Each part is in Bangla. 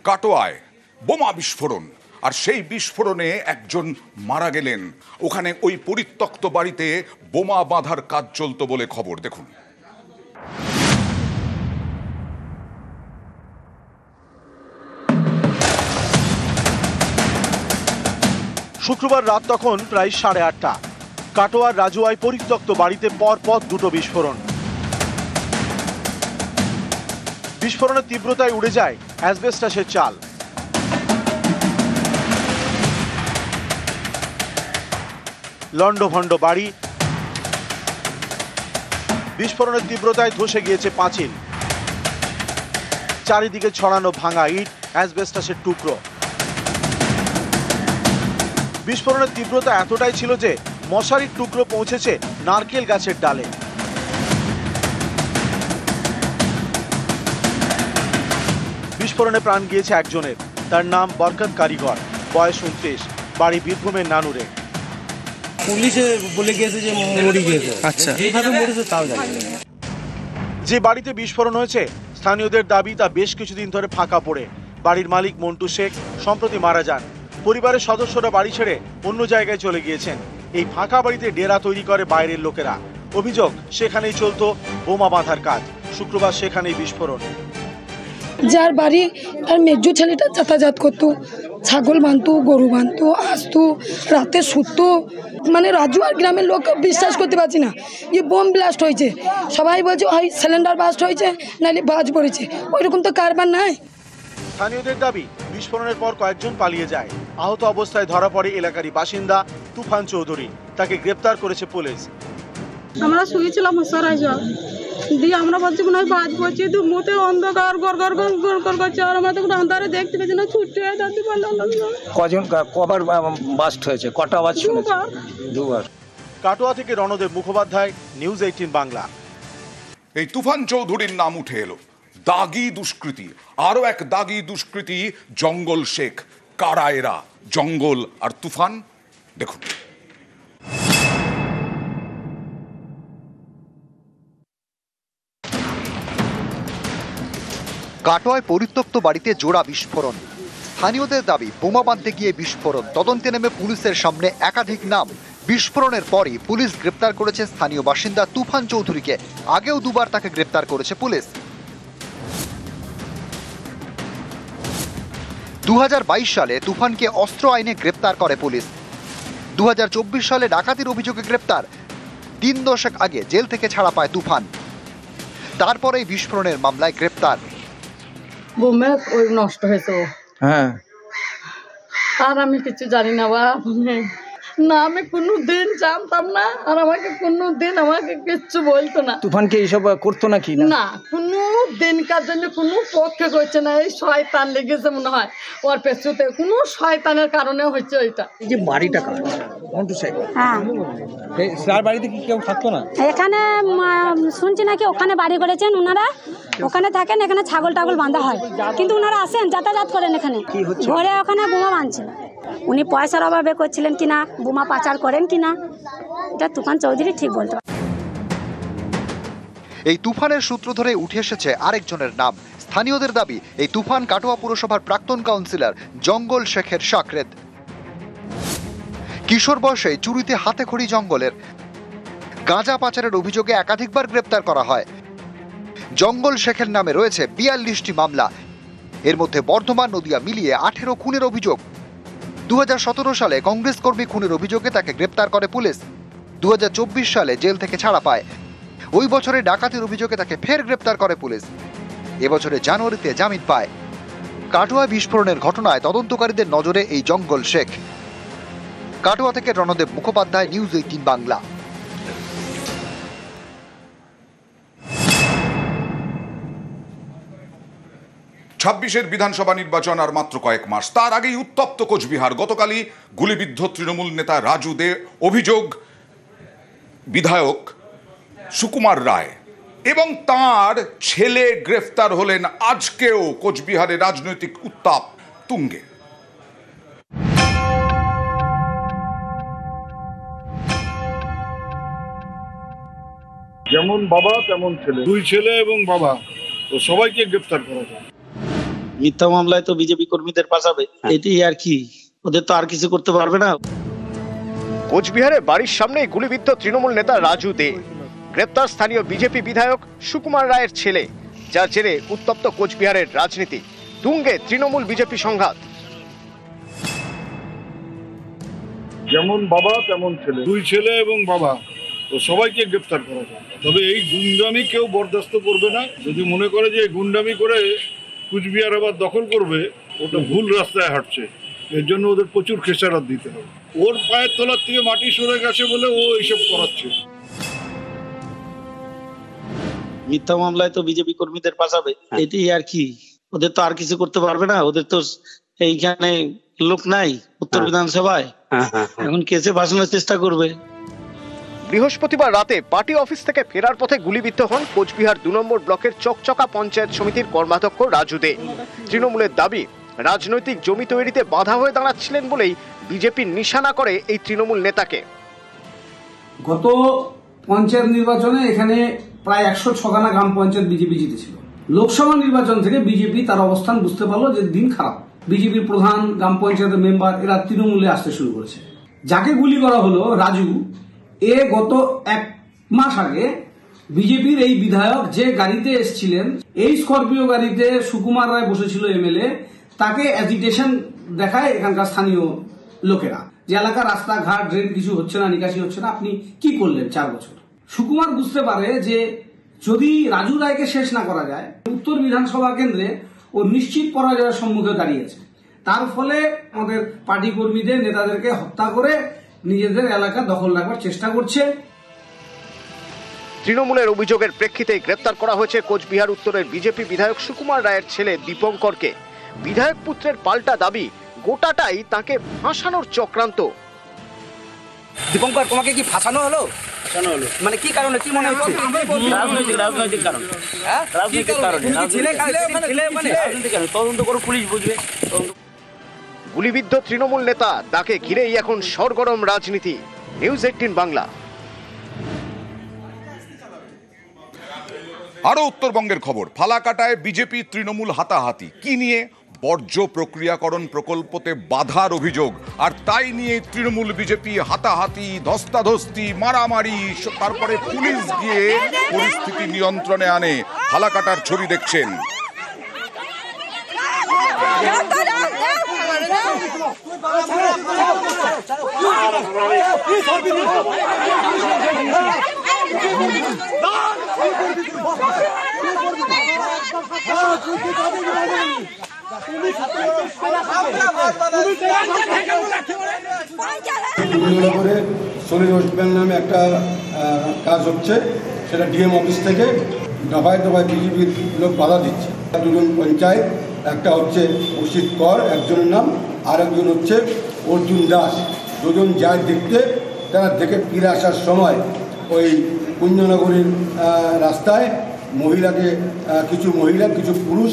কাটোয়ায় বোমা বিস্ফোরণ, আর সেই বিস্ফোরণে একজন মারা গেলেন। ওখানে ওই পরিত্যক্ত বাড়িতে বোমা বাঁধার কাজ চলতো বলে খবর। দেখুন। শুক্রবার রাত তখন প্রায় 8:30। কাটোয়ার রাজুয়ায় পরিত্যক্ত বাড়িতে পরপর দুটো বিস্ফোরণ। বিস্ফোরণের তীব্রতায় উড়ে যায় অ্যাসবেস্টাসের চাল। লন্ডভন্ড বাড়ি, বিস্ফোরণের তীব্রতায় ধসে গিয়েছে পাঁচিল, চারিদিকে ছড়ানো ভাঙা ইট, অ্যাসবেস্টাসের টুকরো। বিস্ফোরণের তীব্রতা এতটাই ছিল যে মশারির টুকরো পৌঁছেছে নারকেল গাছের ডালে। বিস্ফোরণে প্রাণ গিয়েছে একজনের, তার নাম বরকত কারিগর, বয়স 29, বাড়ি বীরভূমের নানুরে। পুলিশে বলে গিয়েছে যে মরে গিয়েছে। আচ্ছা, কিভাবে মরেছে তাও জানি না। যে বাড়িতে বিস্ফোরণ হয়েছে স্থানীয়দের দাবি তা বেশ কিছুদিন ধরে ফাঁকা পড়ে। বাড়ির মালিক মন্টু শেখ সম্প্রতি মারা যান। পরিবারের সদস্যরা বাড়ি ছেড়ে অন্য জায়গায় চলে গিয়েছেন। এই ফাঁকা বাড়িতে ডেরা তৈরি করে বাইরের লোকেরা। অভিযোগ সেখানেই চলতো বোমা বাঁধার কাজ। শুক্রবার সেখানেই বিস্ফোরণ। যার বাড়ি তার মেজো ছেলেটা যাতায়াত করতো, ছাগল বাঁধতো, গরু বাঁধতো, আসতো, রাতে শুতো। মানে রাজুয়ার গ্রামের লোক বিশ্বাস করতে পারছি না যে বোম ব্লাস্ট হয়েছে। সবাই বলছে হয় সিলিন্ডার ব্লাস্ট হয়েছে, নাহলে বাজ পড়েছে, ওইরকম তো কারবার নাই। স্থানীয়দের দাবি বিস্ফোরণের পর কয়েকজন পালিয়ে যায়। আহত অবস্থায় ধরা পড়ে এলাকারই বাসিন্দা তুফান চৌধুরী। তাকে গ্রেপ্তার করেছে পুলিশ। আমরা শুয়েছিলাম মশারাই জল দিয়ে, আমরা ভাবছি মনে হয় বাজ পড়ছে, তো মুখে অন্ধকার গড় গড় গড় গড় গড় করছে, আর আমরা তখন আন্ধারে দেখতে পেয়েছি না, ছুটতে যাতে পারলাম না। কজন কবার বাস্ট হয়েছে, কটা আওয়াজ শুনেছে? দুবার। কাটোয়া থেকে রণদেব মুখোপাধ্যায়, নিউজ 18 বাংলা। এই তুফান চৌধুরীর নাম উঠে এলো। দাগি দুষ্কৃতী, আরো এক দাগি দুষ্কৃতী জঙ্গল শেখ। কারা এরা? জঙ্গল আর তুফান, দেখুন। কাটোয়ায় পরিত্যক্ত বাড়িতে জোড়া বিস্ফোরণ। স্থানীয়দের দাবি বোমা বাঁধতে গিয়ে বিস্ফোরণ। তদন্তে নেমে পুলিশের সামনে একাধিক নাম। বিস্ফোরণের পরই পুলিশ গ্রেপ্তার করেছে স্থানীয় বাসিন্দা তুফান চৌধুরীকে। আগেও দুবার তাকে গ্রেপ্তার করেছে পুলিশ। 2022 সালে তুফানকে অস্ত্র আইনে গ্রেপ্তার করে পুলিশ। 2024 সালে ডাকাতির অভিযোগে গ্রেপ্তার। 3 দশক আগে জেল থেকে ছাড়া পায় তুফান। তারপরেই বিস্ফোরণের মামলায় গ্রেপ্তার। বোমে ওই নষ্ট হয়েছে। হ্যাঁ, আর আমি কিছু জানি না বা না, আমি কোনো দিন জানতাম না, আর আমাকে কোনো দিন আমাকে কিচ্ছু বলতো না। তুফানকে এইসব করতো নাকি? না, কোনো দিনকার জন্য কোনো পক্ষে করছে না। এই শয়তান লেগেছে মনে হয় ওর পেছুতে, কোনো শয়তানের কারণে হচ্ছে ওইটা। এই যে বাড়িটা কার? মন্টু শেখ। হ্যাঁ, স্যার বাড়িতে কি কেউ থাকতো না? এখানে শুনছি নাকি ওখানে বাড়ি করেছেন ওনারা, ওখানে থাকেন, এখানে ছাগল টাগল বাঁধা হয়, কিন্তু ওনারা আসেন যাতায়াত করেন এখানে। ঘরে ওখানে বোমা বাঁধছিল, উনি পয়সার অভাবে করছিলেন কিনা, বোমা পাচার করেন কিনা, এটা তুফান চৌধুরী ঠিক বলতে পারে। এই তুফানের সূত্র ধরে উঠে এসেছে আরেকজনের নাম। স্থানীয়দের দাবি এই তুফান কাটোয়া পুরসভার প্রাক্তন কাউন্সিলর জঙ্গল শেখের শাকরেদ। কিশোর বয়সে চুরিতে হাতে খড়ি জঙ্গলের। গাঁজা পাচারের অভিযোগে একাধিকবার গ্রেপ্তার করা হয়। জঙ্গল শেখের নামে রয়েছে 42টি মামলা। এর মধ্যে বর্ধমান, নদিয়া মিলিয়ে 18 খুনের অভিযোগ। 2017 সালে কংগ্রেস কর্মী খুনের অভিযোগে তাকে গ্রেপ্তার করে পুলিশ। 2024 সালে জেল থেকে ছাড়া পায়। ওই বছরে ডাকাতির অভিযোগে তাকে ফের গ্রেপ্তার করে পুলিশ। এবছরে জানুয়ারিতে জামিন পায়। কাটোয়া বিস্ফোরণের ঘটনায় তদন্তকারীদের নজরে এই জঙ্গল শেখ। কাটোয়া থেকে রণদেব মুখোপাধ্যায়, নিউজ 18 বাংলা। 26-এর বিধানসভা নির্বাচন আর মাত্র কয়েক মাস। তার আগেই উত্তপ্ত কোচবিহার। গতকালই গুলিবিদ্ধ তৃণমূল নেতা রাজু দে, অভিযোগ বিধায়ক সুকুমার রায় এবং তার ছেলে গ্রেফতার হলেন। আজকেও কোচবিহারে রাজনৈতিক উত্তাপ তুঙ্গে। যেমন বাবা তেমন ছেলে, দুই ছেলে এবং বাবা, তো সবাইকে গ্রেফতার করা যায়। মিথ্যা মামলায় তো বিজেপি কর্মীদের ফাঁসাবে, এটাই আর কি, ওদের তো আর কিছু করতে পারবে না। কোচবিহারে বাড়ির সামনেই গুলিবিদ্ধ তৃণমূল নেতা রাজু দে। গ্রেপ্তার স্থানীয় বিজেপি বিধায়ক সুকুমার রায়ের ছেলে, যার জেরে উত্তপ্ত কোচবিহারের রাজনীতি। তুঙ্গে তৃণমূল বিজেপি সংঘাত। যেমন বাবা তেমন ছেলে, দুই ছেলে এবং বাবা, তো সবাইকে গ্রেপ্তার করা যায়। তবে এই গুন্ডামি কেউ বরদাস্ত করবে না। যদি মনে করে যে গুন্ডামি করে কুচবিহার আবার দখল করবে, ওটা ভুল রাস্তায় হাঁটছে। এর জন্য ওদের প্রচুর খেসারত দিতে হবে। ওর পায়ের তলার থেকে মাটি সরে গেছে বলে ও এইসব করাচ্ছে। মিথ্যা মামলায় তো বিজেপি কর্মীদের ফাঁসাবে, এটাই আর কি, ওদের তো আর কিছু করতে পারবে না। ওদের তো এইখানে লোক নাই উত্তর বিধানসভায়, এখন কেসে ফাঁসানোর চেষ্টা করবে। বৃহস্পতিবার রাতে পার্টি অফিস থেকে ফেরার পথে গুলিবিদ্ধ হন কোচবিহার 2 নম্বর ব্লকের চকচকা পঞ্চায়েত সমিতির কর্মাধ্যক্ষ রাজু দে। তৃণমূলের দাবি, রাজনৈতিক জমি তৈরিতে বাধা হয়ে দাঁড়াচ্ছিলেন বলেই বিজেপি নিশানা করে এই তৃণমূল নেতাকে। গত পঞ্চায়েত নির্বাচনে এখানে প্রায় 106খানা গ্রাম পঞ্চায়েত বিজেপি জিতেছিল। লোকসভা নির্বাচন থেকে বিজেপি তার অবস্থান বুঝতে পারলো যে দিন খারাপ। বিজেপির প্রধান, গ্রাম পঞ্চায়েতের মেম্বার এরা তৃণমূলে আসতে শুরু করেছে। যাকে গুলি করা হলো রাজু, এ গত 1 মাস আগে বিজেপির এই বিধায়ক যে গাড়িতে এসেছিলেন, এই স্করপিও গাড়িতে সুকুমার রায় বসেছিল এমএলএ, তাকে অ্যাজিটেশন দেখায় এখানকার স্থানীয় লোকেরা, যে এলাকার রাস্তাঘাট ড্রেন কিছু হচ্ছে না, নিকাশি হচ্ছে না, আপনি কি করলেন 4 বছর। সুকুমার বুঝতে পারে যে যদি রাজু রায়কে শেষ না করা যায়, উত্তর বিধানসভা কেন্দ্রে ও নিশ্চিত পরাজয়ের সম্মুখে দাঁড়িয়েছে। তার ফলে আমাদের পার্টি কর্মীদের, নেতাদেরকে হত্যা করে নিজেদের এলাকা দখল রাখবার চেষ্টা করছে। তৃণমূলের অভিযোগের প্রেক্ষিতে গ্রেপ্তার করা হয়েছে কোচবিহার উত্তরের বিজেপি বিধায়ক সুকুমার রায়ের ছেলে দীপঙ্করকে। বিধায়ক পুত্রের পাল্টা দাবি, গোটাটাই তাকে ফাঁসানোর চক্রান্ত। দীপঙ্কর, তোমাকে কি ফাঁসানো হলো? মানে কি কারণে, কি মনে হচ্ছে? রাজনৈতিক কারণ। তদন্ত করো, পুলিশ বুঝবে। গুলিবিদ্ধ তৃণমূল নেতা, তাকে ঘিরেই এখন সরগরম রাজনীতি। নিউজ 18 বাংলা। আরো উত্তরবঙ্গের খবর, ফালাকাটায় বিজেপি তৃণমূল হাতাহাতি। কি নিয়ে? বর্জ্য প্রক্রিয়াকরণ প্রকল্পতে বাধার অভিযোগ, আর তাই নিয়ে তৃণমূল বিজেপি হাতাহাতি, ধস্তাধস্তি, মারামারি, তারপরে পুলিশ গিয়ে পরিস্থিতি নিয়ন্ত্রণে আনে। ফালাকাটার ছবি দেখছেন। সোনি হসপিটাল নামে একটা কাজ হচ্ছে, সেটা ডিএম অফিস থেকে দফায় দফায় বিজেপির লোক বাধা দিচ্ছে। 2জন পঞ্চায়েত, একটা হচ্ছে অসিত কর একজনের নাম, আর একজন হচ্ছে অর্জুন দাস। 2জন যায় দেখতে, তারা দেখে ফিরে আসার সময় ওই কুঞ্জনগরের রাস্তায় কিছু মহিলা কিছু পুরুষ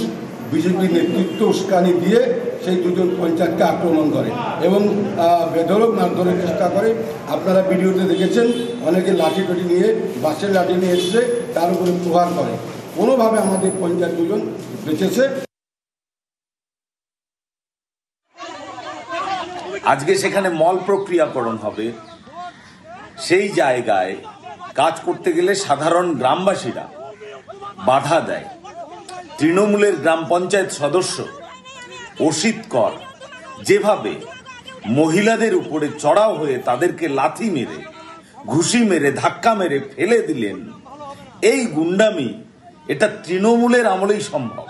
বিজেপির নেতৃত্ব উস্কানি দিয়ে সেই 2জন পঞ্চায়েতকে আক্রমণ করে এবং বেধড়ক মারধরের চেষ্টা করে। আপনারা ভিডিওতে দেখেছেন, অনেকে লাঠি টাঠি নিয়ে, বাঁশের লাঠি নিয়ে এসে তার উপরে প্রহার করে। কোনোভাবে আমাদের পঞ্চায়েত 2জন বেঁচেছে। আজকে সেখানে মল প্রক্রিয়াকরণ হবে, সেই জায়গায় কাজ করতে গেলে সাধারণ গ্রামবাসীরা বাধা দেয়। তৃণমূলের গ্রাম পঞ্চায়েত সদস্য অসিত কর যেভাবে মহিলাদের উপরে চড়াও হয়ে তাদেরকে লাথি মেরে, ঘুষি মেরে, ধাক্কা মেরে ফেলে দিলেন, এই গুন্ডামি এটা তৃণমূলের আমলেই সম্ভব।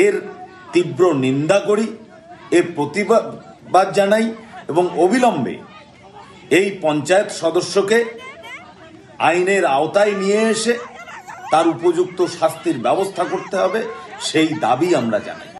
এর তীব্র নিন্দা করি, এর প্রতিবাদ জানাই এবং অবিলম্বে এই পঞ্চায়েত সদস্যকে আইনের আওতায় নিয়ে এসে তার উপযুক্ত শাস্তির ব্যবস্থা করতে হবে, সেই দাবি আমরা জানাই।